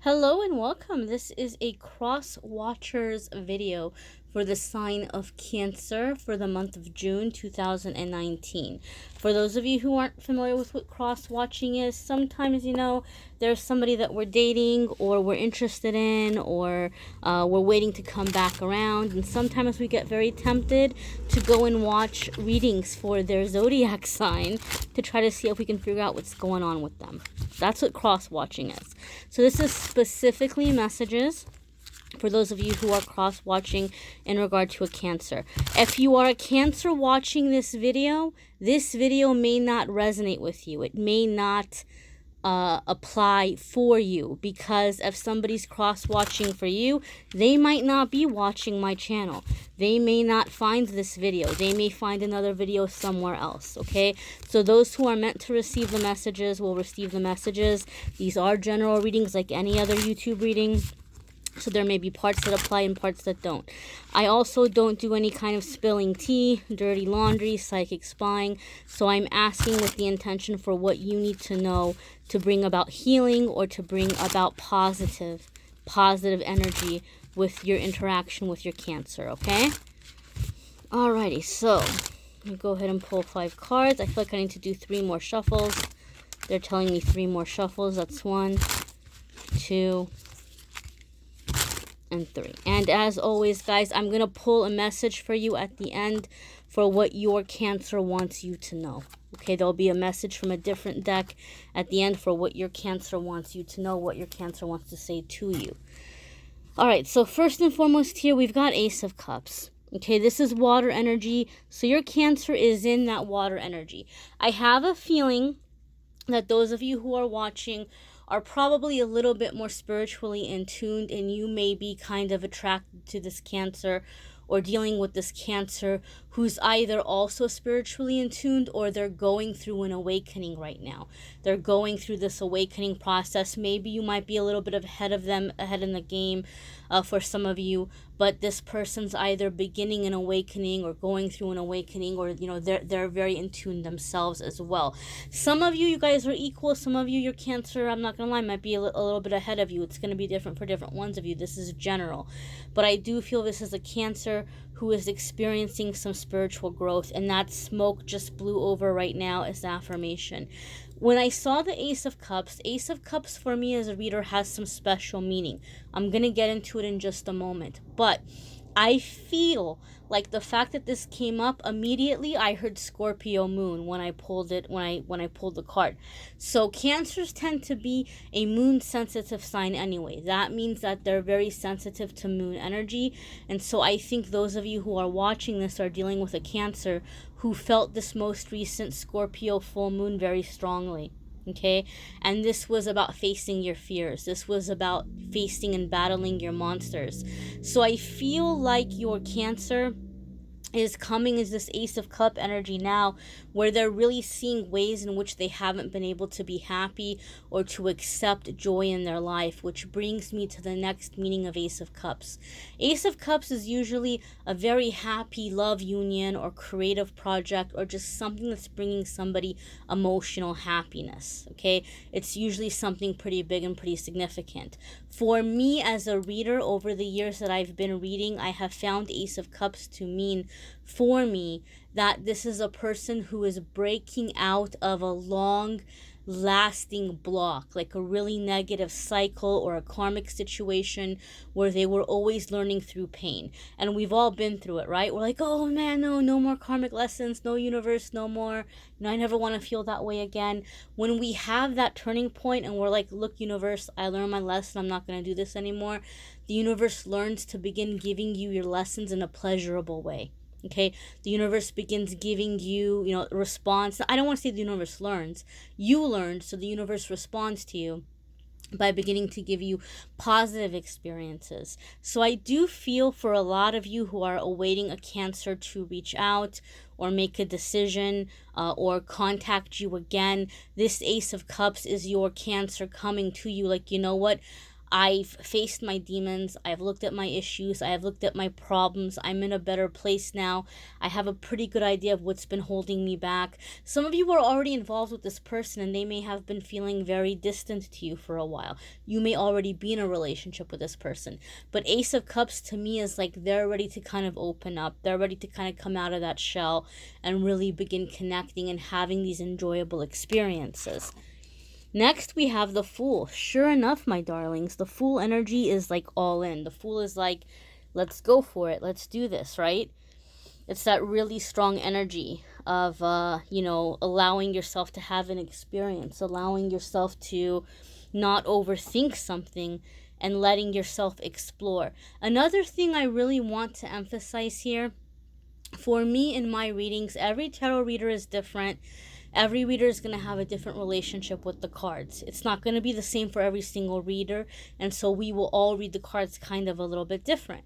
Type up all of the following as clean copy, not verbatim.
Hello and welcome. This is a Crosswatchers video for the sign of Cancer for the month of June 2019. For those of you who aren't familiar with what cross-watching is, sometimes, there's somebody that we're dating or we're interested in or we're waiting to come back around. And sometimes we get very tempted to go and watch readings for their zodiac sign to try to see if we can figure out what's going on with them. That's what cross-watching is. So this is specifically messages for those of you who are cross-watching in regard to a Cancer. If you are a Cancer watching this video may not resonate with you. It may not apply for you, because if somebody's cross-watching for you, they might not be watching my channel. They may not find this video. They may find another video somewhere else, okay? So those who are meant to receive the messages will receive the messages. These are general readings like any other YouTube reading. So there may be parts that apply and parts that don't. I also don't do any kind of spilling tea, dirty laundry, psychic spying. So I'm asking with the intention for what you need to know to bring about healing or to bring about positive energy with your interaction with your Cancer, okay? Alrighty, so let me go ahead and pull 5 cards. I feel like I need to do 3 more shuffles. They're telling me 3 more shuffles. That's 1, 2, and 3. And as always, guys, I'm going to pull a message for you at the end for what your Cancer wants you to know. Okay, there'll be a message from a different deck at the end for what your Cancer wants you to know, what your Cancer wants to say to you. All right, so first and foremost here, we've got Ace of Cups. Okay, this is water energy, so your Cancer is in that water energy. I have a feeling that those of you who are watching are probably a little bit more spiritually in tuned, and you may be kind of attracted to this Cancer or dealing with this Cancer who's either also spiritually in tuned or they're going through an awakening right now. They're going through this awakening process. Maybe you might be a little bit ahead of them, ahead in the game for some of you, but this person's either beginning an awakening or going through an awakening, or they're very in tune themselves as well. Some of you guys are equal. Some of you, your Cancer, I'm not gonna lie, might be a little bit ahead of you. It's gonna be different for different ones of you. This is general, but I do feel this is a Cancer who is experiencing some spiritual growth, and that smoke just blew over right now as affirmation. When I saw the Ace of Cups for me as a reader has some special meaning. I'm going to get into it in just a moment. But I feel like the fact that this came up, immediately I heard Scorpio moon when I pulled it, when I pulled the card. So Cancers tend to be a moon sensitive sign anyway. That means that they're very sensitive to moon energy. And so I think those of you who are watching this are dealing with a Cancer who felt this most recent Scorpio full moon very strongly. Okay, and this was about facing your fears. This was about facing and battling your monsters. So I feel like your Cancer is coming as this Ace of Cup energy now, where they're really seeing ways in which they haven't been able to be happy or to accept joy in their life, which brings me to the next meaning of Ace of Cups. Ace of Cups is usually a very happy love union or creative project, or just something that's bringing somebody emotional happiness, okay? It's usually something pretty big and pretty significant. For me as a reader, over the years that I've been reading, I have found Ace of Cups to mean for me that this is a person who is breaking out of a long lasting block, like a really negative cycle or a karmic situation where they were always learning through pain. And we've all been through it, right? We're like, oh man, no more karmic lessons, no universe, no more, I never want to feel that way again. When we have that turning point and we're like, look, universe, I learned my lesson, I'm not going to do this anymore, the universe learns to begin giving you your lessons in a pleasurable way. Okay, the universe begins giving you, response. I don't want to say the universe learns. You learned, so the universe responds to you by beginning to give you positive experiences. So I do feel for a lot of you who are awaiting a Cancer to reach out or make a decision or contact you again, this Ace of Cups is your Cancer coming to you like, you know what? I've faced my demons. I've looked at my issues. I have looked at my problems. I'm in a better place now. I have a pretty good idea of what's been holding me back. Some of you are already involved with this person, and they may have been feeling very distant to you for a while. You may already be in a relationship with this person. But Ace of Cups to me is like they're ready to kind of open up. They're ready to kind of come out of that shell and really begin connecting and having these enjoyable experiences. Next, we have the Fool. Sure enough, my darlings, the Fool energy is like all in. The Fool is like, let's go for it. Let's do this, right? It's that really strong energy of, allowing yourself to have an experience, allowing yourself to not overthink something and letting yourself explore. Another thing I really want to emphasize here, for me in my readings, every tarot reader is different. Every reader is going to have a different relationship with the cards. It's not going to be the same for every single reader, and so we will all read the cards kind of a little bit different.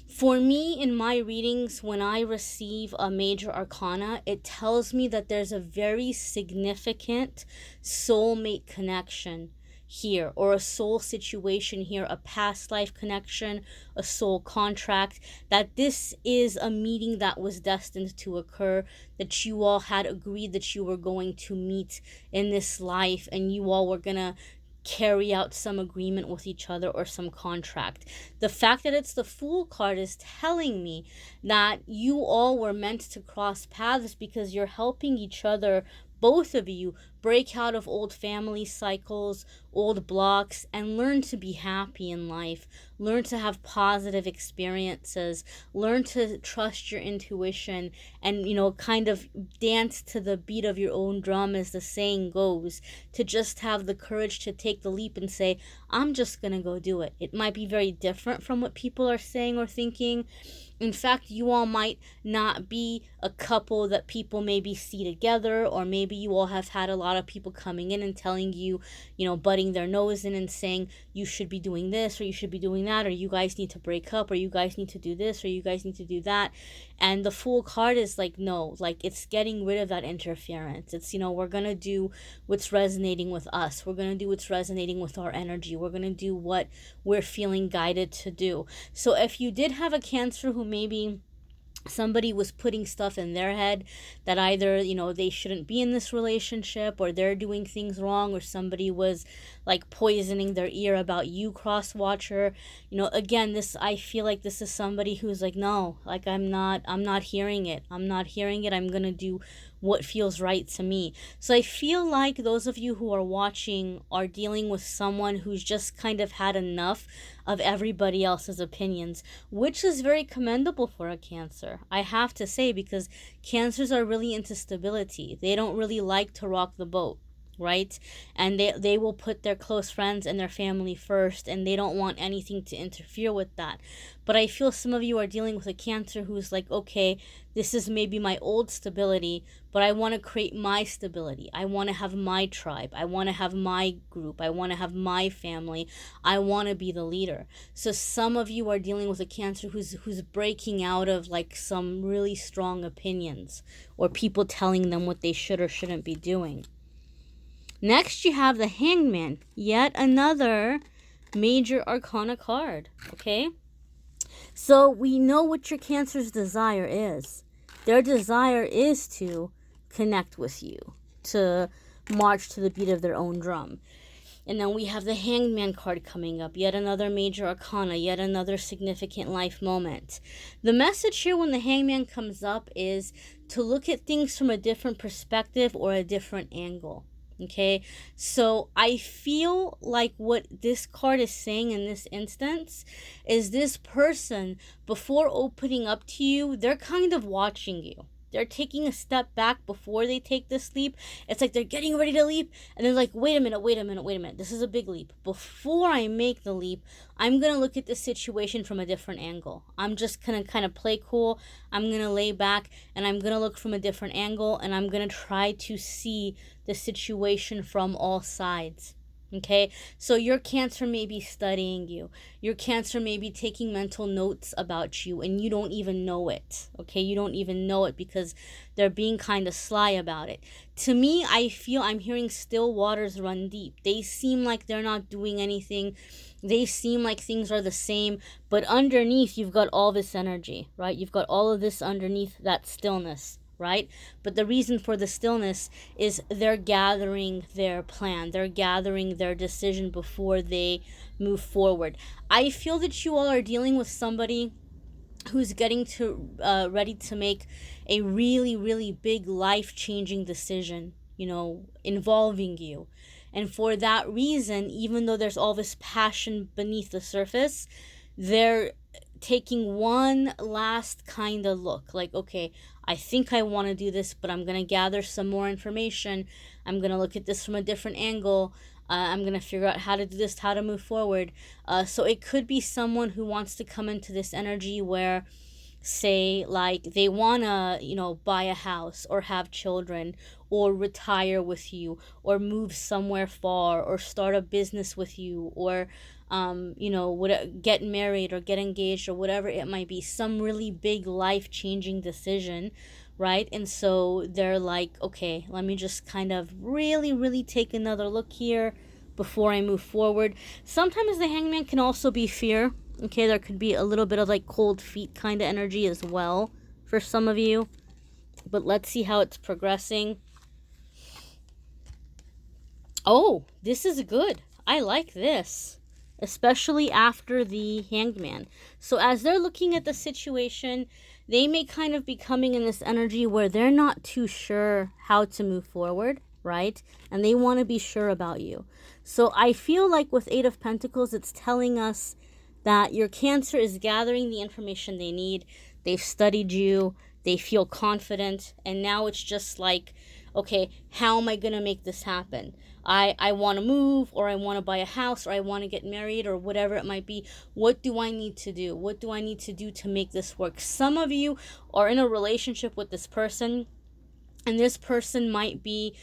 For me, in my readings, when I receive a major arcana, it tells me that there's a very significant soulmate connection here, or a soul situation here, a past life connection, a soul contract, that this is a meeting that was destined to occur, that you all had agreed that you were going to meet in this life, and you all were gonna carry out some agreement with each other or some contract. The fact that it's the Fool card is telling me that you all were meant to cross paths because you're helping each other, both of you, break out of old family cycles, old blocks, and learn to be happy in life. Learn to have positive experiences. Learn to trust your intuition and, kind of dance to the beat of your own drum, as the saying goes. To just have the courage to take the leap and say, I'm just going to go do it. It might be very different from what people are saying or thinking. In fact, you all might not be a couple that people maybe see together, or maybe you all have had a lot of people coming in and telling you, butting their nose in and saying you should be doing this or you should be doing that, or you guys need to break up, or you guys need to do this or you guys need to do that. And the Fool card is like, no, like it's getting rid of that interference. It's, we're going to do what's resonating with us. We're going to do what's resonating with our energy. We're going to do what we're feeling guided to do. So if you did have a Cancer who maybe somebody was putting stuff in their head that either, they shouldn't be in this relationship, or they're doing things wrong, or somebody was like poisoning their ear about you, Crosswatcher, again, I feel like this is somebody who's like, no, like I'm not hearing it. I'm going to do what feels right to me. So I feel like those of you who are watching are dealing with someone who's just kind of had enough of everybody else's opinions, which is very commendable for a Cancer, I have to say, because Cancers are really into stability. They don't really like to rock the boat, right? And they will put their close friends and their family first, and they don't want anything to interfere with that. But I feel some of you are dealing with a Cancer who's like, okay, this is maybe my old stability, but I want to create my stability. I want to have my tribe. I want to have my group. I want to have my family. I want to be the leader. So some of you are dealing with a Cancer who's breaking out of like some really strong opinions, or people telling them what they should or shouldn't be doing. Next, you have the Hangman, yet another major arcana card, okay? So we know what your Cancer's desire is. Their desire is to connect with you, to march to the beat of their own drum. And then we have the Hangman card coming up, yet another major arcana, yet another significant life moment. The message here when the Hangman comes up is to look at things from a different perspective or a different angle. Okay, so I feel like what this card is saying in this instance is this person, before opening up to you, they're kind of watching you. They're taking a step back before they take this leap. It's like they're getting ready to leap, and they're like, wait a minute. This is a big leap. Before I make the leap, I'm going to look at the situation from a different angle. I'm just going to kind of play cool. I'm going to lay back, and I'm going to look from a different angle, and I'm going to try to see the situation from all sides. Okay, so your Cancer may be studying you. Your Cancer may be taking mental notes about you and you don't even know it. Okay, you don't even know it because they're being kind of sly about it. To me, I feel I'm hearing still waters run deep. They seem like they're not doing anything. They seem like things are the same, but underneath you've got all this energy, right? You've got all of this underneath that stillness, right? But the reason for the stillness is they're gathering their plan. They're gathering their decision before they move forward. I feel that you all are dealing with somebody who's getting to ready to make a really, really big life-changing decision, you know, involving you. And for that reason, even though there's all this passion beneath the surface, they're taking one last kind of look, like, okay, I think I want to do this, but I'm going to gather some more information. I'm going to look at this from a different angle. I'm going to figure out how to do this, how to move forward. So it could be someone who wants to come into this energy where, say, like, they want to, you know, buy a house or have children or retire with you or move somewhere far or start a business with you or you know, get married or get engaged or whatever it might be, some really big life-changing decision, right? And so they're like, okay, let me just kind of really, really take another look here before I move forward. Sometimes the Hangman can also be fear. Okay, there could be a little bit of like cold feet kind of energy as well for some of you. But let's see how it's progressing. Oh, this is good. I like this, especially after the Hangman. So as they're looking at the situation, they may kind of be coming in this energy where they're not too sure how to move forward, right? And they want to be sure about you. So I feel like with Eight of Pentacles, it's telling us that your Cancer is gathering the information they need. They've studied you. They feel confident. And now it's just like, okay, how am I going to make this happen? I want to move, or I want to buy a house, or I want to get married, or whatever it might be. What do I need to do? What do I need to do to make this work? Some of you are in a relationship with this person, and this person might be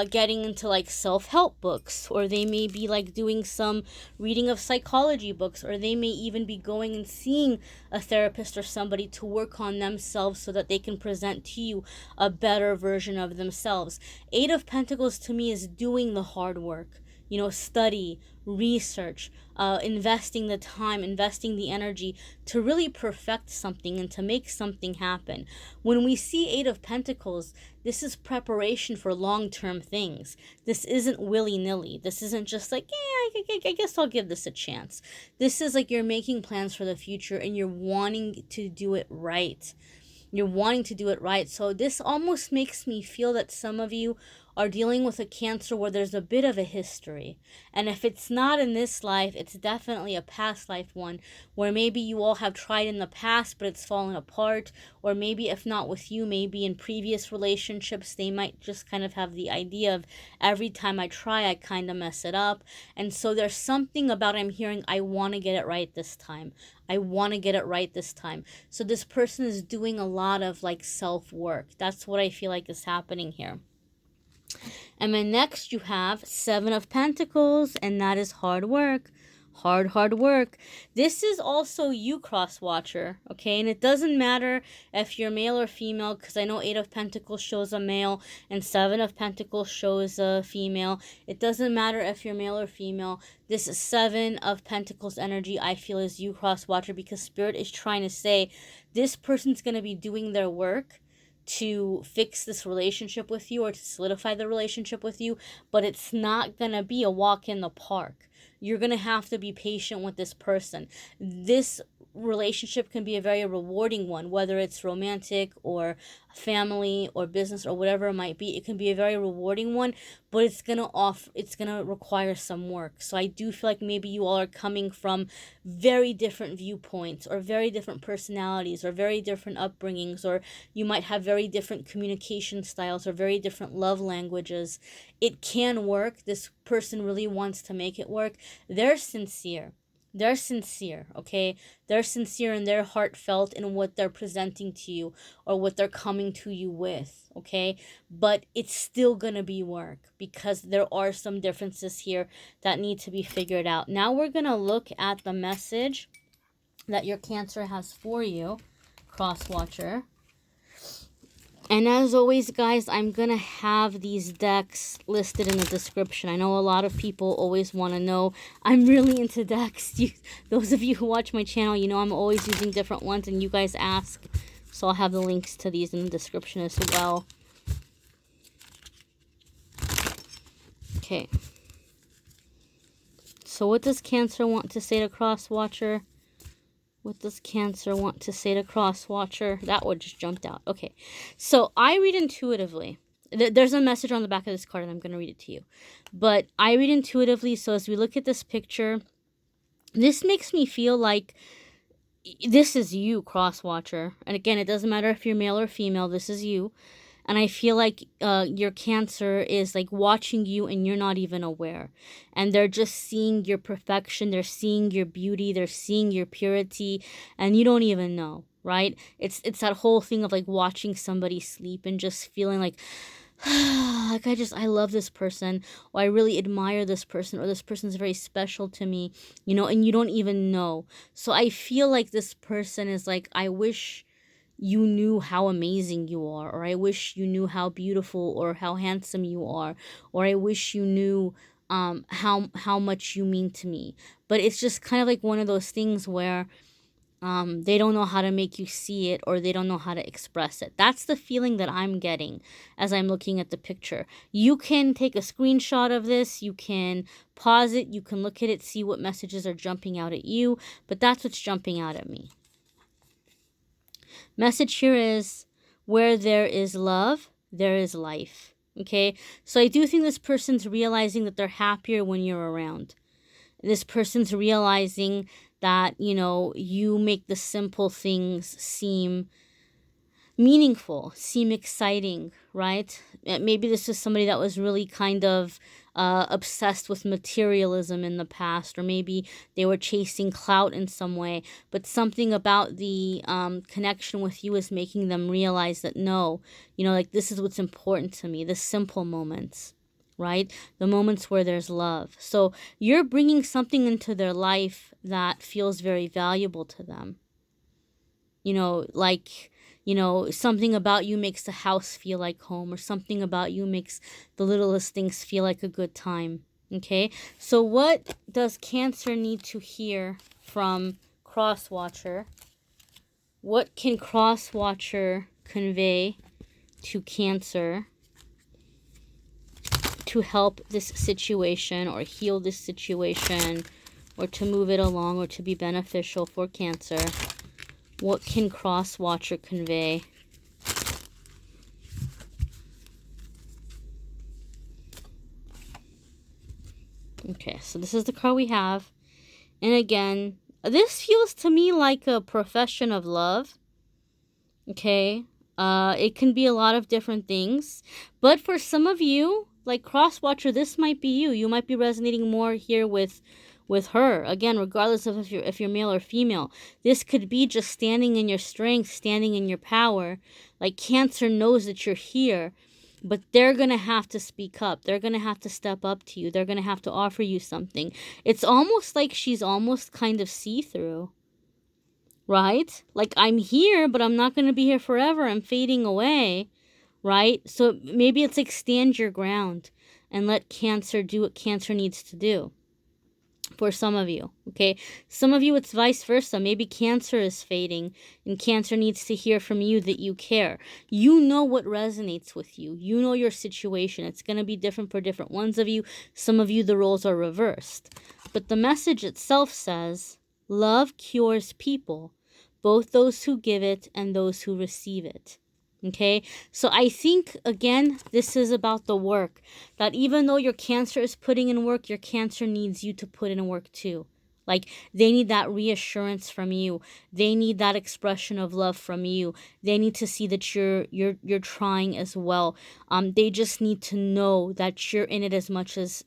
getting into like self-help books, or they may be like doing some reading of psychology books, or they may even be going and seeing a therapist or somebody to work on themselves so that they can present to you a better version of themselves. Eight of Pentacles to me is doing the hard work. You know, study, research, investing the time, investing the energy to really perfect something and to make something happen. When we see Eight of Pentacles, this is preparation for long-term things. This isn't willy-nilly. This isn't just like, yeah, I guess I'll give this a chance. This is like you're making plans for the future and you're wanting to do it right. You're wanting to do it right. So this almost makes me feel that some of you are dealing with a Cancer where there's a bit of a history. And if it's not in this life, it's definitely a past life one where maybe you all have tried in the past, but it's fallen apart. Or maybe if not with you, maybe in previous relationships, they might just kind of have the idea of every time I try, I kind of mess it up. And so there's something about I'm hearing, I want to get it right this time. I want to get it right this time. So this person is doing a lot of like self-work. That's what I feel like is happening here. And then next you have Seven of Pentacles, and that is hard work. Hard work. This is also you, Crosswatcher, okay? And it doesn't matter if you're male or female, because I know Eight of Pentacles shows a male and Seven of Pentacles shows a female. It doesn't matter if you're male or female. This Seven of Pentacles energy, I feel, is you, Crosswatcher, because Spirit is trying to say this person's going to be doing their work to fix this relationship with you or to solidify the relationship with you, but it's not going to be a walk in the park. You're going to have to be patient with this person. This relationship can be a very rewarding one, whether it's romantic or family or business or whatever it might be. It can be a very rewarding one, but it's gonna require some work. So I do feel like maybe you all are coming from very different viewpoints or very different personalities or very different upbringings, or you might have very different communication styles or very different love languages. It can work. This person really wants to make it work. They're sincere. They're sincere, okay? They're sincere and they're heartfelt in what they're presenting to you or what they're coming to you with, okay? But it's still gonna be work because there are some differences here that need to be figured out. Now we're gonna look at the message that your Cancer has for you, Crosswatcher. And as always, guys, I'm going to have these decks listed in the description. I know a lot of people always want to know. I'm really into decks. Those of you who watch my channel, you know I'm always using different ones, and you guys ask. So I'll have the links to these in the description as well. Okay. So what does Cancer want to say to Crosswatcher? What does Cancer want to say to Crosswatcher? That one just jumped out. Okay. So I read intuitively. There's a message on the back of this card, and I'm going to read it to you. But I read intuitively, so as we look at this picture, this makes me feel like this is you, Crosswatcher. And again, it doesn't matter if you're male or female. This is you. And I feel like your Cancer is like watching you and you're not even aware. And they're just seeing your perfection. They're seeing your beauty. They're seeing your purity. And you don't even know, right? It's that whole thing of like watching somebody sleep and just feeling like, like I love this person, or I really admire this person, or this person's very special to me, you know, and you don't even know. So I feel like this person is like, I wish you knew how amazing you are, or I wish you knew how beautiful or how handsome you are, or I wish you knew how much you mean to me. But it's just kind of like one of those things where they don't know how to make you see it, or they don't know how to express it. That's the feeling that I'm getting as I'm looking at the picture. You can take a screenshot of this, you can pause it, you can look at it, see what messages are jumping out at you, but that's what's jumping out at me. Message here is, where there is love, there is life. Okay, so I do think this person's realizing that they're happier when you're around. This person's realizing that, you know, you make the simple things seem meaningful, seem exciting, right? Maybe this is somebody that was really kind of obsessed with materialism in the past, or maybe they were chasing clout in some way, but something about the connection with you is making them realize that no, you know, like this is what's important to me, the simple moments, right? The moments where there's love. So you're bringing something into their life that feels very valuable to them. You know, like, you know, something about you makes the house feel like home, or something about you makes the littlest things feel like a good time. Okay, so what does Cancer need to hear from Crosswatcher? What can Crosswatcher convey to Cancer to help this situation, or heal this situation, or to move it along, or to be beneficial for Cancer? What can Crosswatcher convey? Okay, so this is the card we have. And again, this feels to me like a profession of love. Okay, it can be a lot of different things. But for some of you, like Crosswatcher, this might be you. You might be resonating more here with her. Again, regardless of if you're male or female, this could be just standing in your strength, standing in your power. Like Cancer knows that you're here, but they're going to have to speak up. They're going to have to step up to you. They're going to have to offer you something. It's almost like she's almost kind of see-through, right? Like, I'm here, but I'm not going to be here forever. I'm fading away, right? So maybe it's like stand your ground and let Cancer do what Cancer needs to do. For some of you, okay? Some of you, it's vice versa. Maybe Cancer is fading and Cancer needs to hear from you that you care. You know what resonates with you. You know your situation. It's going to be different for different ones of you. Some of you, the roles are reversed. But the message itself says, love cures people, both those who give it and those who receive it. Okay, so I think, again, this is about the work. That even though your Cancer is putting in work, your Cancer needs you to put in work too. Like, they need that reassurance from you. They need that expression of love from you. They need to see that you're trying as well. They just need to know that you're in it as much as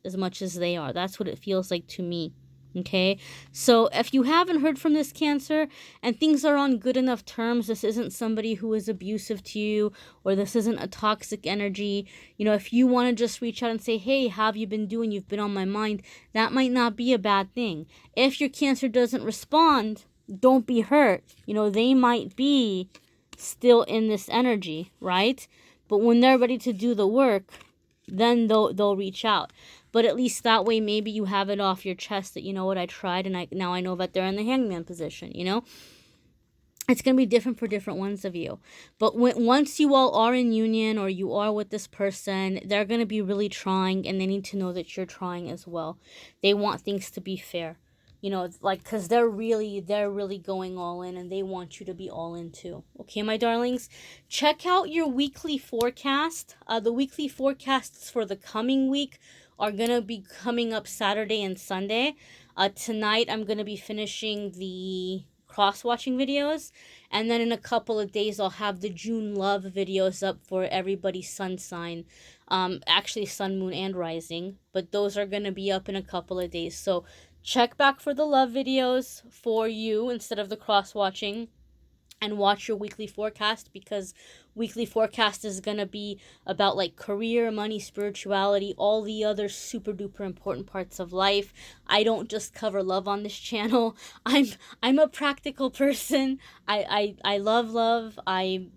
they are. That's what it feels like to me. Okay, so if you haven't heard from this Cancer and things are on good enough terms, this isn't somebody who is abusive to you, or this isn't a toxic energy. You know, if you want to just reach out and say, hey, how have you been doing? You've been on my mind. That might not be a bad thing. If your Cancer doesn't respond, don't be hurt. You know, they might be still in this energy, right? But when they're ready to do the work, then they'll reach out. But at least that way, maybe you have it off your chest that, you know what, I tried, and now I know that they're in the hangman position, you know? It's going to be different for different ones of you. But once you all are in union, or you are with this person, they're going to be really trying, and they need to know that you're trying as well. They want things to be fair. You know, like, because they're really going all in, and they want you to be all in too. Okay, my darlings? Check out your weekly forecast. The weekly forecasts for the coming week are going to be coming up Saturday and Sunday. Tonight, I'm going to be finishing the cross-watching videos, and then in a couple of days, I'll have the June love videos up for everybody's sun sign. Actually, sun, moon, and rising. But those are going to be up in a couple of days. So check back for the love videos for you instead of the cross-watching, and watch your weekly forecast, because weekly forecast is going to be about like career, money, spirituality, all the other super duper important parts of life. I don't just cover love on this channel. I'm a practical person. I love love. I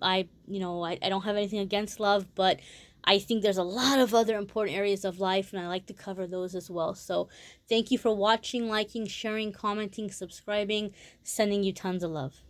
don't have anything against love, but I think there's a lot of other important areas of life, and I like to cover those as well. So thank you for watching, liking, sharing, commenting, subscribing, sending you tons of love.